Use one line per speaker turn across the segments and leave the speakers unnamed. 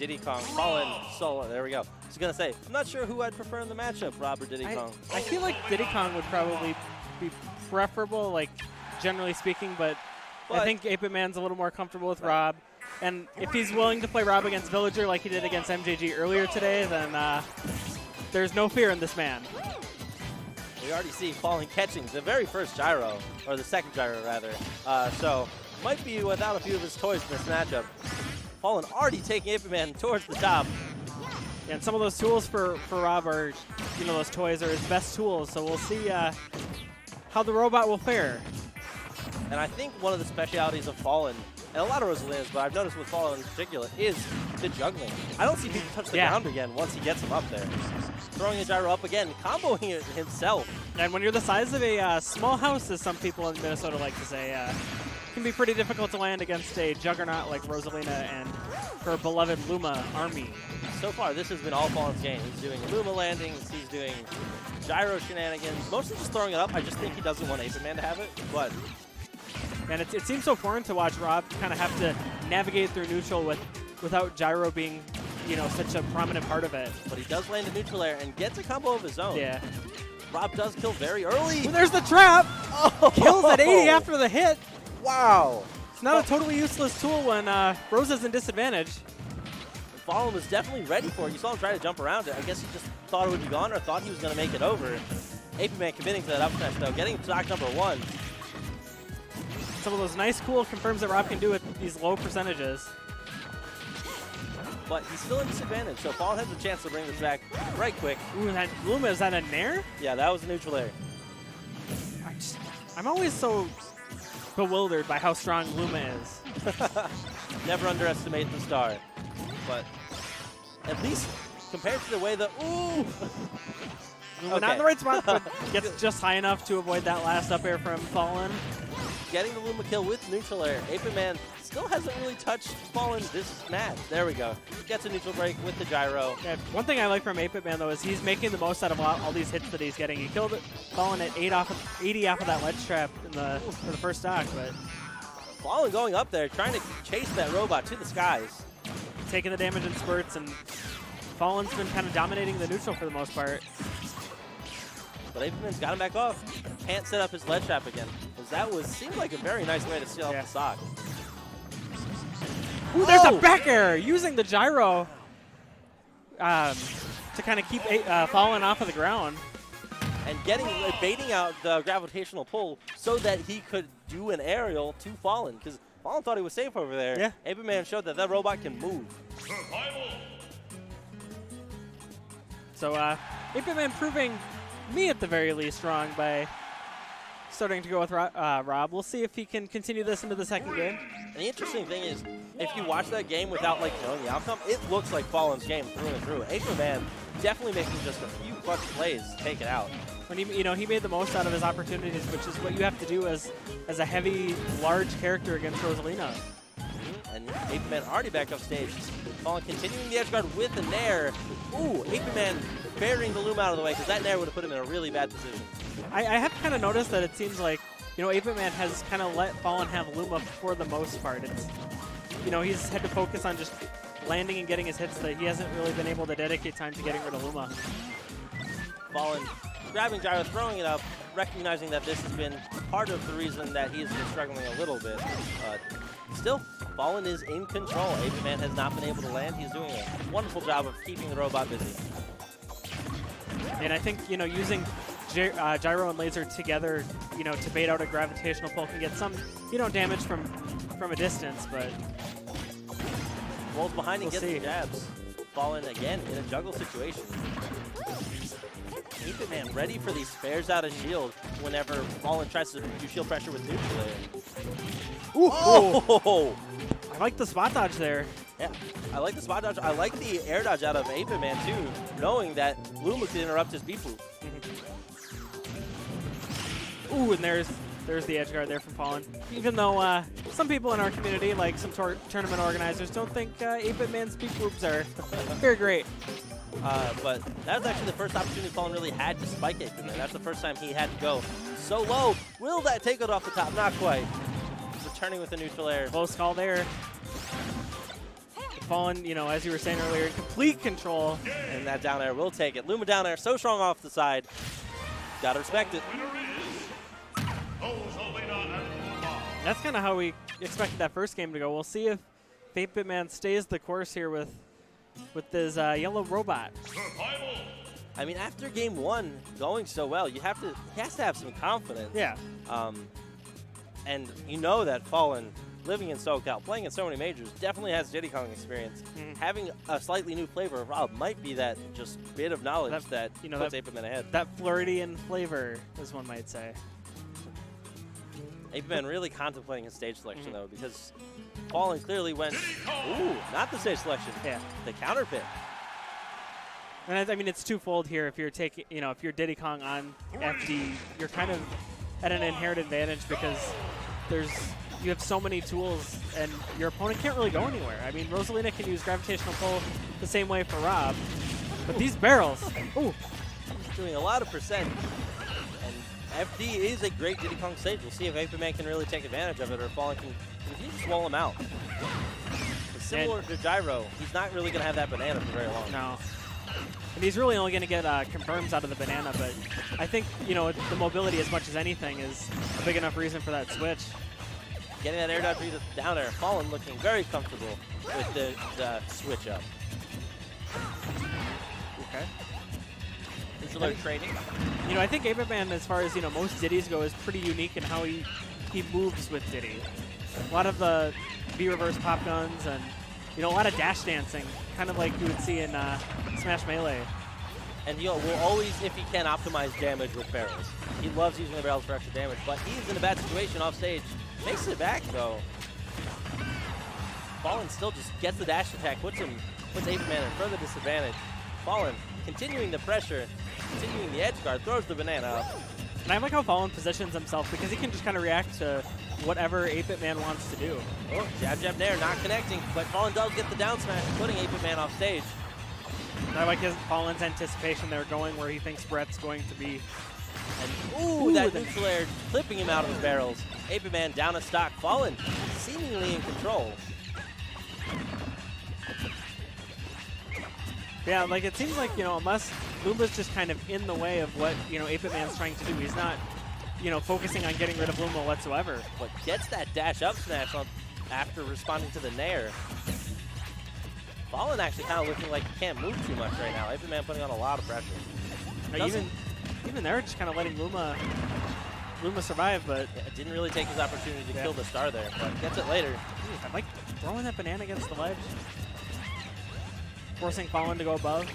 Diddy Kong, Falln, solo. There we go. I was going to say, I'm not sure who I'd prefer in the matchup, Rob or Diddy Kong.
I feel like Diddy Kong would probably be preferable, like, generally speaking, but I think 8BitMan's a little more comfortable with Rob. And if he's willing to play Rob against Villager like he did against MJG earlier today, then there's no fear in this man.
We already see Falln catching the very first gyro, or the second gyro, rather. So, might be without a few of his toys in this matchup. Falln already taking 8BitMan towards the top.
Yeah, and some of those tools for Rob are, you know, those toys are his best tools. So we'll see how the robot will fare.
And I think one of the specialities of Falln, and a lot of Rosalinas, but I've noticed with Falln in particular, is the juggling. I don't see people touch the ground again once he gets him up there. Throwing a gyro up again, comboing it himself.
And when you're the size of a small house, as some people in Minnesota like to say, it can be pretty difficult to land against a juggernaut like Rosalina and her beloved Luma army.
So far, this has been all Falln's game. He's doing Luma landings, he's doing gyro shenanigans, mostly just throwing it up. I just think he doesn't want 8BitMan to have it, but...
And it seems so foreign to watch Rob kind of have to navigate through neutral without gyro being, you know, such a prominent part of it.
But he does land a neutral air and gets a combo of his own.
Yeah.
Rob does kill very early.
Ooh, there's the trap!
Oh.
Kills at 80 after the hit.
Wow.
It's not a totally useless tool when Rosa's in disadvantage.
Falln was definitely ready for it. You saw him try to jump around it. I guess he just thought it would be gone or thought he was going to make it over. 8BitMan committing to that up smash, though, getting stock number 1.
Some of those nice, cool confirms that Rob can do with these low percentages.
But he's still in disadvantage, so Falln has a chance to bring this back right quick.
Ooh, that Luma, is that a nair?
Yeah, that was a neutral air.
I'm always so bewildered by how strong Luma is.
Never underestimate the star. But at least compared to the way the... Ooh!
Luma not in the right spot, but gets just high enough to avoid that last up air from Falln.
Getting the Luma kill with neutral air. 8BitMan still hasn't really touched Falln this match. There we go. Gets a neutral break with the gyro.
Yeah, one thing I like from 8BitMan, though, is he's making the most out of all these hits that he's getting. He killed Falln at 80 off of that ledge trap for the first stock. But
Falln going up there, trying to chase that robot to the skies.
Taking the damage in spurts, and Falln's been kind of dominating the neutral for the most part.
But 8BitMan's got him back off. Can't set up his ledge trap again. Because that seemed like a very nice way to steal off the stock.
Ooh, there's a back air using the gyro to kind of keep Falln off of the ground.
And baiting out the gravitational pull so that he could do an aerial to Falln. Because Falln thought he was safe over there.
Yeah.
8BitMan showed that robot can move.
So 8BitMan proving me at the very least wrong by starting to go with Rob. We'll see if he can continue this into the second game.
And the interesting thing is, if you watch that game without like knowing the outcome, it looks like Falln's game through and through. 8BitMan definitely making just a few clutch plays to take it out.
When he made the most out of his opportunities, which is what you have to do as a heavy, large character against Rosalina.
And 8BitMan already back up stage. Falln continuing the edge guard with a nair. Ooh, 8BitMan burying the Loom out of the way because that nair would have put him in a really bad position.
I have kind of noticed that it seems like, 8BitMan has kind of let Falln have Luma for the most part. It's, he's had to focus on just landing and getting his hits that he hasn't really been able to dedicate time to getting rid of Luma.
Falln grabbing gyro, throwing it up, recognizing that this has been part of the reason that he's been struggling a little bit. Still, Falln is in control. 8BitMan has not been able to land. He's doing a wonderful job of keeping the robot busy.
And I think, using gyro and laser together, to bait out a gravitational pull can get some, damage from a distance, but
rolls behind and gets the jabs. Falln again in a juggle situation. 8BitMan ready for these spares out of shield whenever Falln tries to do shield pressure with neutral air.
Ooh! Oh! I like the spot dodge there.
Yeah, I like the spot dodge. I like the air dodge out of 8BitMan too, knowing that Luma could interrupt his beat loop.
Ooh, and there's the edge guard there from Falln. Even though some people in our community, like some tournament organizers, don't think 8BitMan's beat loops are very great.
But that was actually the first opportunity Falln really had to spike 8BitMan. That's the first time he had to go so low. Will that take it off the top? Not quite. Returning with a neutral air.
Close call there. Falln, you know, as you were saying earlier, in complete control.
And that down air will take it. Luma down air, so strong off the side. Gotta respect it.
That's kind of how we expected that first game to go. We'll see if 8BitMan stays the course here with this yellow robot.
I mean, after game 1 going so well, he has to have some confidence.
Yeah.
And you know that Falln, living in SoCal, playing in so many majors, definitely has Diddy Kong experience. Having a slightly new flavor of Rob might be that just bit of knowledge that you know, puts 8BitMan ahead.
That Floridian flavor, as one might say.
8BitMan really contemplating his stage selection, though, because Falln clearly went, ooh, not the stage selection.
Yeah.
The counter pit.
And I mean, it's twofold here. If you're taking, you know, if you're Diddy Kong on FD, you're kind of at an inherent advantage because you have so many tools and your opponent can't really go anywhere. I mean, Rosalina can use gravitational pull the same way for Rob, but these barrels, ooh,
doing a lot of percent. And FD is a great Diddy Kong stage. We'll see if 8BitMan can really take advantage of it or Falln can continue to swallow him out. But similar to Gyro, he's not really going to have that banana for very long.
No. And he's really only going to get confirms out of the banana, but I think, you know, the mobility as much as anything is a big enough reason for that switch.
Getting that air dodge read down air. Falln looking very comfortable with the switch up.
Okay.
Neutral trading.
You know, I think 8BitMan, as far as, you know, most Diddies go, is pretty unique in how he moves with Diddy. A lot of the V-reverse pop guns and, you know, a lot of dash dancing, kind of like you would see in Smash Melee.
And he will always, if he can, optimize damage with barrels. He loves using the barrels for extra damage, but he's in a bad situation off stage. Makes it back, though. Falln still just gets the dash attack, puts 8BitMan in further disadvantage. Falln continuing the pressure, continuing the edge guard, throws the banana up.
And I like how Falln positions himself because he can just kind of react to whatever 8BitMan wants to do.
Oh, jab there, not connecting, but Falln does get the down smash, putting 8BitMan off stage.
And I like Fallon's anticipation there, going where he thinks Brett's going to be.
And ooh, that neutral air clipping him out of his barrels. 8BitMan down a stock. Falln seemingly in control.
Yeah, like it seems like, you know, unless Luma's just kind of in the way of what, you know, 8BitMan's trying to do, he's not, you know, focusing on getting rid of Luma whatsoever.
But gets that dash up smash on after responding to the nair. Falln actually kind of looking like he can't move too much right now. 8BitMan putting on a lot of pressure.
Even there, just kind of letting Luma survive, but
it didn't really take his opportunity to kill the star there, but gets it later.
I like throwing that banana against the ledge, forcing Falln to go above.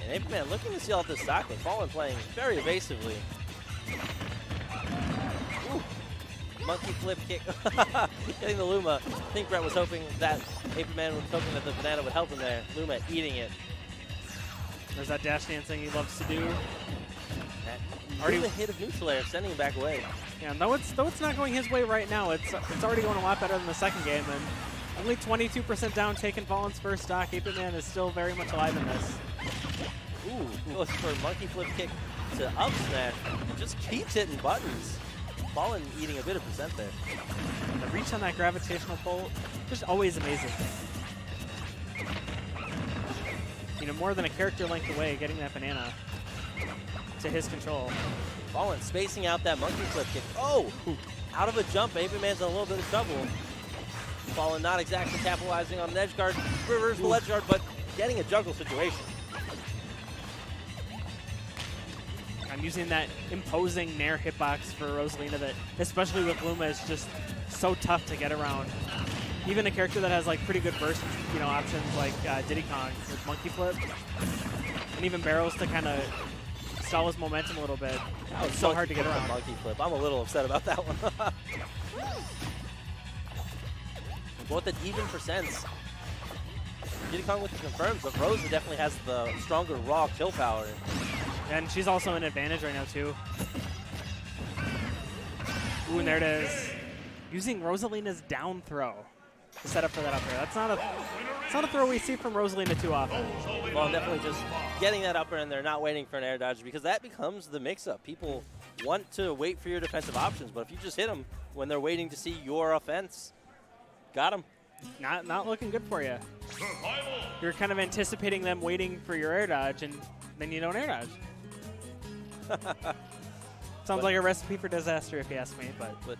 And 8BitMan looking to seal out this stock, but Falln playing very evasively. Ooh. Monkey flip kick. Getting the Luma. I think Brett was hoping that 8BitMan was hoping that the banana would help him there. Luma eating it.
There's that dash dancing he loves to do.
Already a hit of neutral air, sending him back away.
Yeah, though it's not going his way right now. It's already going a lot better than the second game, and only 22% down, taking Falln's first stock. 8BitMan is still very much alive in this.
Ooh, goes for a monkey flip kick to up smash, and just keeps hitting buttons. Falln eating a bit of percent there.
And the reach on that gravitational pull, just always amazing. You know, more than a character length away, getting that banana to his control.
Falln spacing out that monkey flip kick. Oh! Out of a jump, 8BitMan's in a little bit of trouble. Falln not exactly capitalizing on an edge guard, reverse the ledge guard, but getting a juggle situation.
I'm using that imposing nair hitbox for Rosalina that, especially with Luma, is just so tough to get around. Even a character that has like pretty good burst, you know, options like Diddy Kong with monkey flip, and even barrels to kind of stall his momentum a little bit. Oh, it's so hard to get around.
Monkey flip. I'm a little upset about that one. Both at even percents. Diddy Kong with the confirms, but Rosa definitely has the stronger raw kill power.
And she's also an advantage right now too. Ooh, and there it is. Using Rosalina's down throw to set up for that up air. That's not a throw we see from Rosalina too often.
Well, definitely just getting that upper in there, not waiting for an air dodge, because that becomes the mix-up. People want to wait for your defensive options, but if you just hit them when they're waiting to see your offense, got them.
not looking good for you. You're kind of anticipating them waiting for your air dodge, and then you don't air dodge. Sounds like a recipe for disaster, if you ask me. But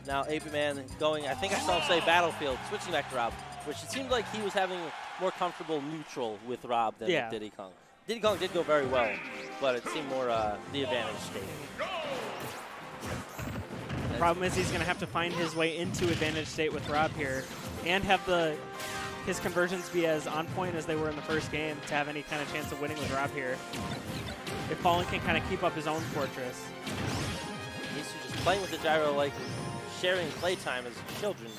now 8BitMan going, I think I saw him say Battlefield, switching back to Rob, which it seemed like he was having more comfortable neutral with Rob than with Diddy Kong. Diddy Kong did go very well, but it seemed more the advantage state.
The problem is he's going to have to find his way into advantage state with Rob here and have his conversions be as on point as they were in the first game to have any kind of chance of winning with Rob here. If Falln can kind of keep up his own fortress.
He's just playing with the gyro like sharing playtime as children.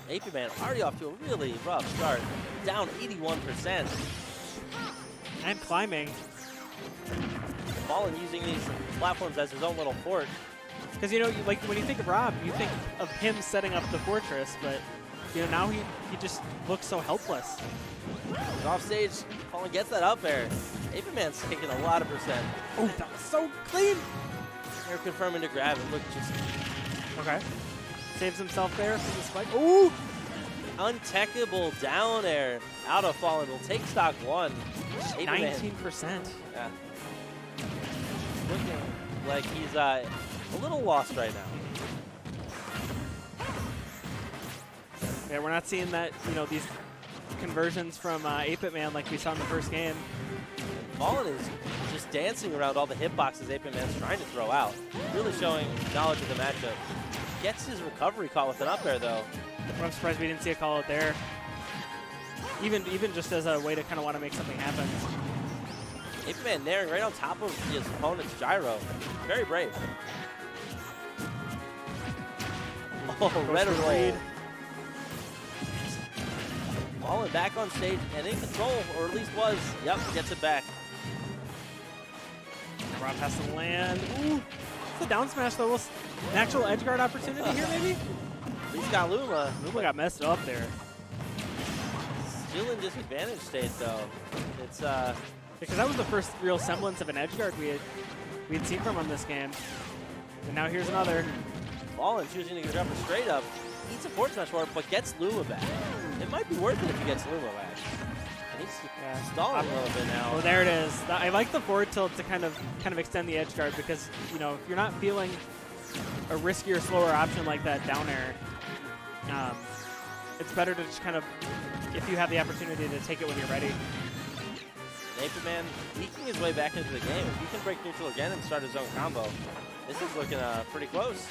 8BitMan already off to a really rough start, down 81%.
And climbing.
Falln using these platforms as his own little fort.
Because, you know, like when you think of Rob, you think of him setting up the fortress, but, you know, now he just looks so helpless.
He's off stage, Falln gets that up air. 8BitMan's taking a lot of percent.
Oh, that was so clean.
They're confirming to grab it. Look, just...
Okay. Saves himself there from the spike. Ooh!
Untechable down air out of Falln. Will take stock one.
19%.
Yeah. Looking like he's a little lost right now.
Yeah, we're not seeing that, you know, these conversions from 8BitMan like we saw in the first game.
Falln is just dancing around all the hitboxes 8BitMan's trying to throw out. Really showing knowledge of the matchup. Gets his recovery call with an up air, though.
I'm surprised we didn't see a call out there. Even just as a way to kind of want to make something happen.
8BitMan naring right on top of his opponent's gyro. Very brave. Oh, red roll. Falln back on stage and in control, or at least was. Yep, gets it back.
Rob has to land. Ooh, it's a down smash though. An actual edge guard opportunity here, maybe?
He's got Luma.
Luma got messed up there.
Still in disadvantage state though. It's
because that was the first real semblance of an edge guard we had seen from him this game. And now here's another.
Falln choosing to jump straight up. Eats a forward smash for it, but gets Luma back. It might be worth it if he gets Luma back. And he's stalling a little bit now.
Oh, there it is. I like the forward tilt to kind of extend the edge guard because, you know, if you're not feeling a riskier, slower option like that down air, it's better to just kind of, if you have the opportunity to take it when you're ready.
8BitMan leaking his way back into the game. If he can break neutral again and start his own combo, this is looking pretty close.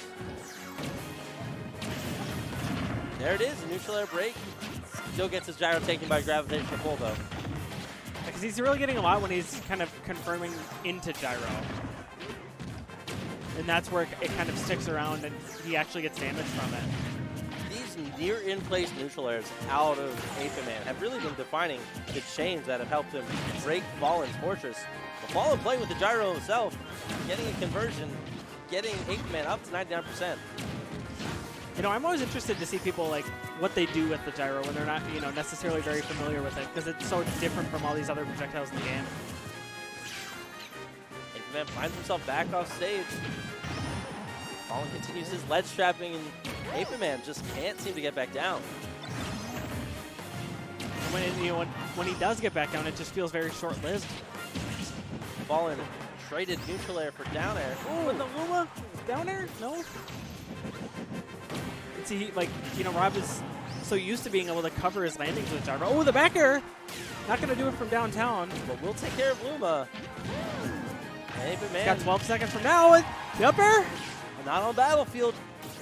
There it is, a neutral air break. Still gets his gyro taken by gravitational pull, though.
Because he's really getting a lot when he's kind of confirming into gyro. And that's where it kind of sticks around and he actually gets damage from it.
These near in-place neutral airs out of 8BitMan have really been defining the chains that have helped him break Falln's fortress. But Falln playing with the gyro himself, getting a conversion, getting 8BitMan up to 99%.
You know, I'm always interested to see people like what they do with the gyro when they're not, you know, necessarily very familiar with it because it's so different from all these other projectiles in the game.
8BitMan finds himself back off stage. Falln continues his ledge trapping and 8BitMan just can't seem to get back down.
When he does get back down, it just feels very short-lived.
Falln traded neutral air for down air.
Oh, and the Luma down air? No. See, like, you know, Rob is so used to being able to cover his landings with gyro. Oh, the back air! Not going to do it from downtown.
But we'll take care of Luma. 8BitMan.
Got 12 seconds from now. And the up air!
Not on Battlefield.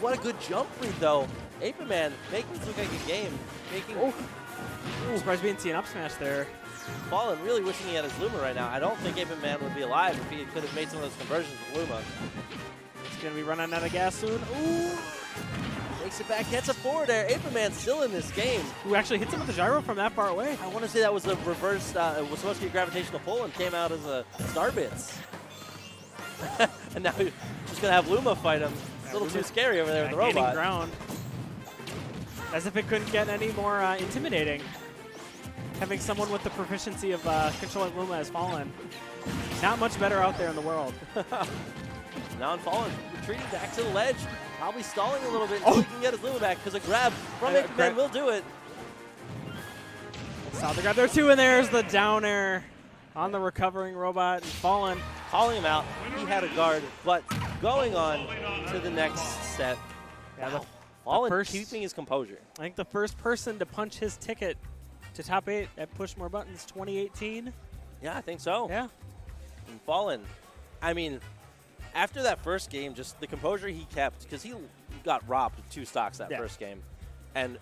What a good jump read, though. 8BitMan making this look like a game.
I'm surprised we didn't see an up smash there.
Falln really wishing he had his Luma right now. I don't think 8BitMan would be alive if he could have made some of those conversions with Luma.
He's going to be running out of gas soon. Ooh!
Makes it back, gets a forward air. 8BitMan still in this game.
Who actually hits him with the gyro from that far away?
I want to say that was a reverse, it was supposed to be a gravitational pull and came out as a star bits. And now he's just going to have Luma fight him. A little too scary over there with the robot.
Ground. As if it couldn't get any more intimidating. Having someone with the proficiency of controlling Luma as Falln. Not much better out there in the world.
Now Falln retreating back to the ledge. Probably stalling a little bit until he can get his limit back because a grab from 8BitMan will do it.
Saw the grab there too, and there's the down air on the recovering robot, and Falln.
Calling him out. He had a guard, but going on to the next set.
Yeah,
Falln keeping his composure.
I think the first person to punch his ticket to top 8 at Push More Buttons 2018.
Yeah, I think so.
Yeah.
And Falln, I mean, after that first game, just the composure he kept, because he got robbed with 2 stocks that first game. And